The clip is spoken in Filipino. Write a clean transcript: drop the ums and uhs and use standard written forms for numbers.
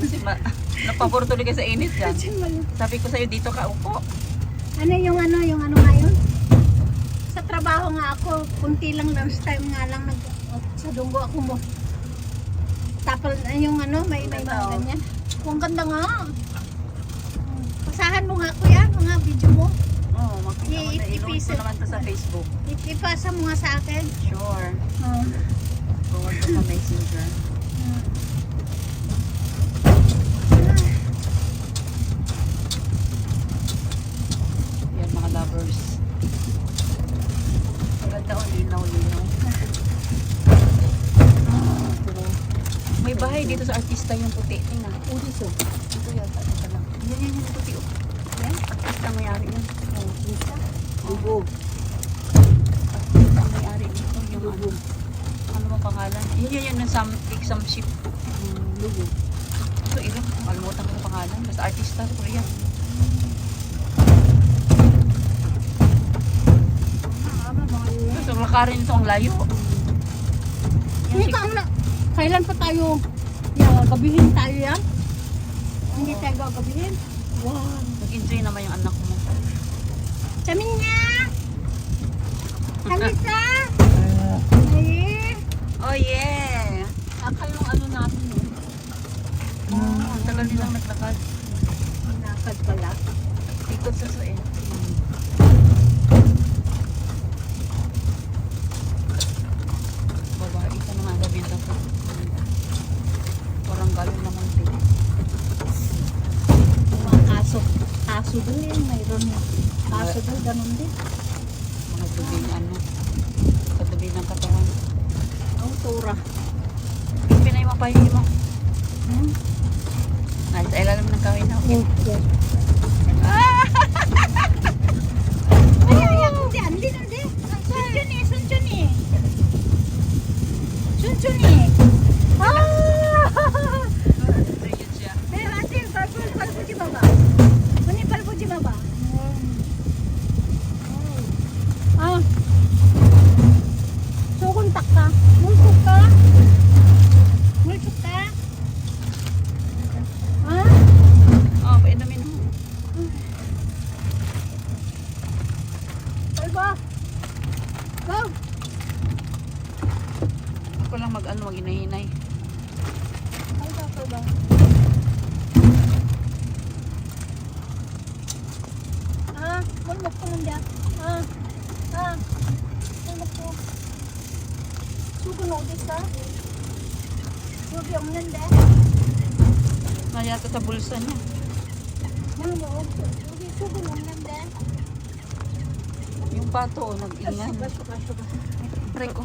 Kasi napabor tuloy ka sa init dyan. Sabi ko sa'yo, dito ka upo. Yung ano ngayon? Sa trabaho nga ako, kunti lang lunch time nga lang sa dunggo ako mo. Tapos yung may mga ganyan. Kung ganda nga. Pasahan mo nga kuya, mga video mo. Oo, makita mo na. I-load ko naman to sa Facebook. Ipasa mo nga sa akin. Sure. Forward ko sa messenger. Yan mga lovers. Maganda o linaw-linaw. May bahay dito sa artista yung puti. Tingnan. Uliso. Ito yata. Ito lang. Yan yung puti. Yan. Artista may-ari yan. Artista? Lubog. Artista may-ari dito. Yung lubog. Ano bang pangalan? Yan yung some ship. Lubog. Ito ilang. Kalimutan ko yung pangalan. Basta artista. Korean. Ito, lakarin ito ang layo. Kailan pa tayo? Gabihin tayo yan? Hindi tayo gagabihin? Wow. Nag-enjoy naman yung anak mo. Samin niya! Kamisa! Ay! Oh yeah! Akal yung ano natin eh. Ang tagal nilang naglakad. Nakad pala. Dito sa suin. Babae ka na nga gawin ako. Parang galon naman din. Mga kaso doon eh. Mayroon eh. Kaso doon, ganun din. Mga dubi na ano. Sa dubi ng katawan. Ang tura. Pinay mo pa mo. Nasa ilalim ng kawin na. Okay. Ay, hindi. Sunchuni. Ayun siya. Pero ate, palpo di baba. Mani palpo di baba. So kontak ka. Mulsuk ka. Oh, painumin mo. Palpo. Go. Ako lang mag-hinahinay. Palpo. Mulmuk ko lang dyan. Mulmuk ko. Sugo na ulit ka. Sugo yung nanda. Nayata sa bulsa niya. Mulmuk. Sugo na nanda. Yung pato, nag-ingan. Suga. Pre ko.